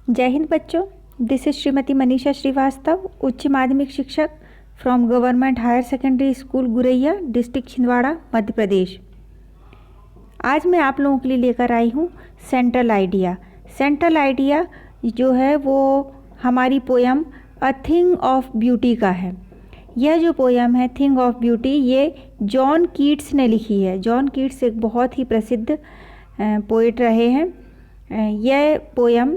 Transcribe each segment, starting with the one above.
जय हिंद बच्चों। This is Shrimati Manisha Shrivastava, उच्च माध्यमिक शिक्षक from government higher secondary school Guraiya, district Chhindwara, Madhya Pradesh. आज मैं आप लोगों के लिए लेकर आई हूँ सेंट्रल आइडिया। सेंट्रल आइडिया जो है वो हमारी poem a thing of beauty का है। यह जो पोयम है थिंग ऑफ ब्यूटी, ये जॉन कीट्स ने लिखी है। जॉन कीट्स एक बहुत ही प्रसिद्ध पोएट रहे हैं। यह पोयम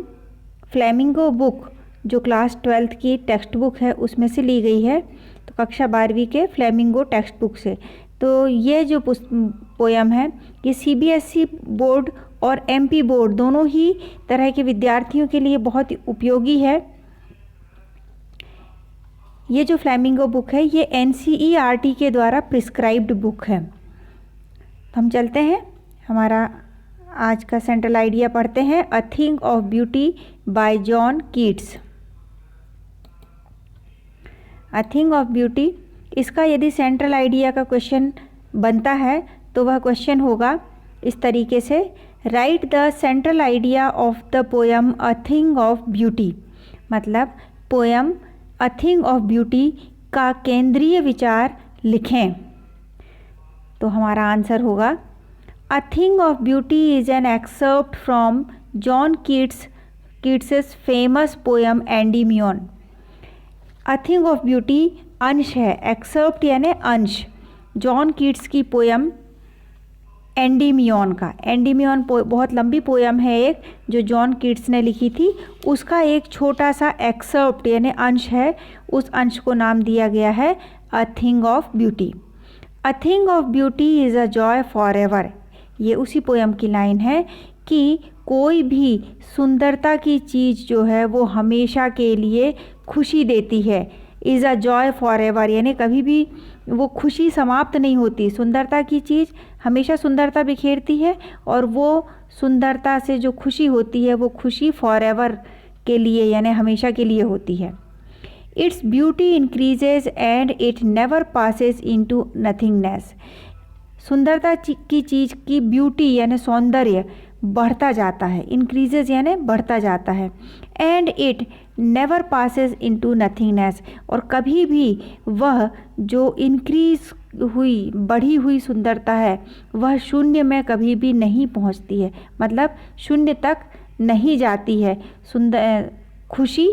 फ्लेमिंगो बुक, जो क्लास 12th की टेक्स्ट बुक है, उसमें से ली गई है, तो कक्षा 12वीं के फ्लेमिंगो टेक्स्ट बुक से। तो ये जो पोयम है ये CBSE बोर्ड और MP बोर्ड दोनों ही तरह के विद्यार्थियों के लिए बहुत ही उपयोगी है। ये जो फ्लेमिंगो बुक है ये NCERT के द्वारा प्रिस्क्राइब्ड बुक है। तो हम चलते हैं, हमारा आज का सेंट्रल आइडिया पढ़ते हैं। अ thing of beauty bye John Keats. A thing of beauty, इसका यदि सेंट्रल आइडिया का क्वेश्चन बनता है तो वह क्वेश्चन होगा इस तरीके से, write the central idea of the poem a thing of beauty. मतलब poem a thing of beauty का केंद्रीय विचार लिखें। तो हमारा आंसर होगा A Thing of Beauty is an excerpt from John Keats's famous poem Endymion। A Thing of Beauty अंश है, एक्सेप्ट यानी अंश, जॉन कीट्स की पोयम एंडीमियन का। एंडीमियन बहुत लंबी पोयम है एक, जो जॉन कीट्स ने लिखी थी, उसका एक छोटा सा एक्सेप्ट यानी अंश है। उस अंश को नाम दिया गया है अ thing of beauty. A thing of beauty is a joy for ever. ये उसी पोयम की लाइन है कि कोई भी सुंदरता की चीज़ जो है वो हमेशा के लिए खुशी देती है। Is a joy for ever यानी कभी भी वो खुशी समाप्त नहीं होती। सुंदरता की चीज़ हमेशा सुंदरता बिखेरती है और वो सुंदरता से जो खुशी होती है वो खुशी फॉर एवर के लिए यानी हमेशा के लिए होती है। It's beauty increases and it never passes into nothingness. सुंदरता की चीज़ की ब्यूटी यानी सौंदर्य बढ़ता जाता है, इंक्रीजेज यानी बढ़ता जाता है, and it never passes into nothingness, और कभी भी वह जो इंक्रीज हुई बढ़ी हुई सुंदरता है वह शून्य में कभी भी नहीं पहुंचती है, मतलब शून्य तक नहीं जाती है। खुशी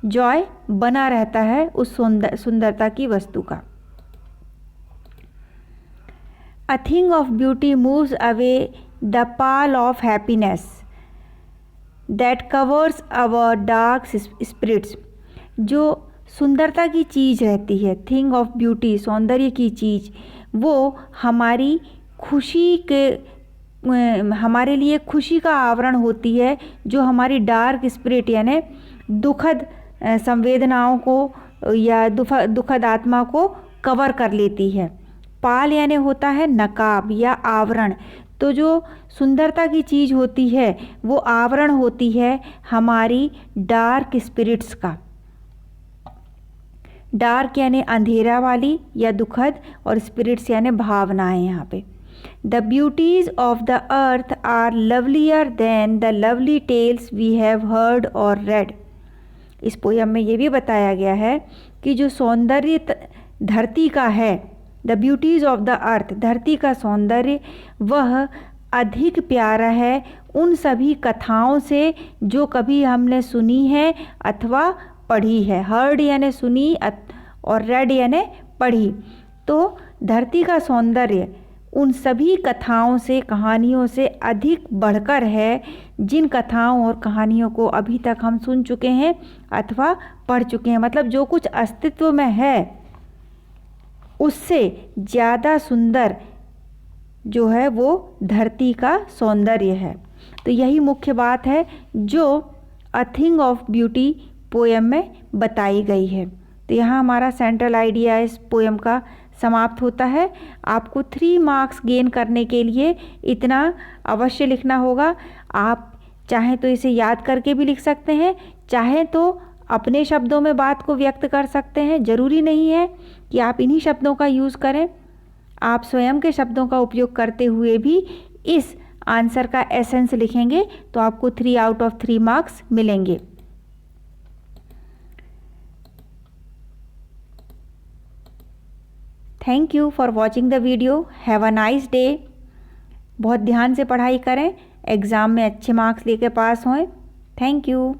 जॉय बना रहता है उस सुंदरता की वस्तु का। A thing of beauty moves away the pall of happiness that covers our dark spirits। जो सुंदरता की चीज़ रहती है, थिंग ऑफ ब्यूटी, सौंदर्य की चीज़, वो हमारी खुशी के हमारे लिए खुशी का आवरण होती है, जो हमारी डार्क स्पिरिट यानी दुखद संवेदनाओं को या दुखद आत्मा को कवर कर लेती है। पाल यानी होता है नकाब या आवरण। तो जो सुंदरता की चीज़ होती है वो आवरण होती है हमारी डार्क स्पिरिट्स का। डार्क यानी अंधेरा वाली या दुखद, और स्पिरिट्स यानी भावनाएं यहाँ पे। The beauties of the earth are lovelier than the lovely tales we have heard or read. इस पोयम में ये भी बताया गया है कि जो सौंदर्य धरती का है, द ब्यूटीज़ ऑफ द अर्थ, धरती का सौंदर्य, वह अधिक प्यारा है उन सभी कथाओं से जो कभी हमने सुनी है अथवा पढ़ी है। हर्ड यानी सुनी और रेड यानी पढ़ी। तो धरती का सौंदर्य उन सभी कथाओं से, कहानियों से अधिक बढ़कर है जिन कथाओं और कहानियों को अभी तक हम सुन चुके हैं अथवा पढ़ चुके हैं। मतलब जो कुछ अस्तित्व में है उससे ज़्यादा सुंदर जो है वो धरती का सौंदर्य है। तो यही मुख्य बात है जो अ थिंग ऑफ ब्यूटी पोयम में बताई गई है। तो यहाँ हमारा सेंट्रल आइडिया इस पोयम का समाप्त होता है। आपको 3 मार्क्स गेन करने के लिए इतना अवश्य लिखना होगा। आप चाहें तो इसे याद करके भी लिख सकते हैं, चाहें तो अपने शब्दों में बात को व्यक्त कर सकते हैं। ज़रूरी नहीं है कि आप इन्हीं शब्दों का यूज़ करें, आप स्वयं के शब्दों का उपयोग करते हुए भी इस आंसर का एसेंस लिखेंगे तो आपको 3 आउट ऑफ 3 मार्क्स मिलेंगे। Thank you for watching the video. Have a nice day. बहुत ध्यान से पढ़ाई करें, एग्ज़ाम में अच्छे मार्क्स लेके पास होएं। Thank you.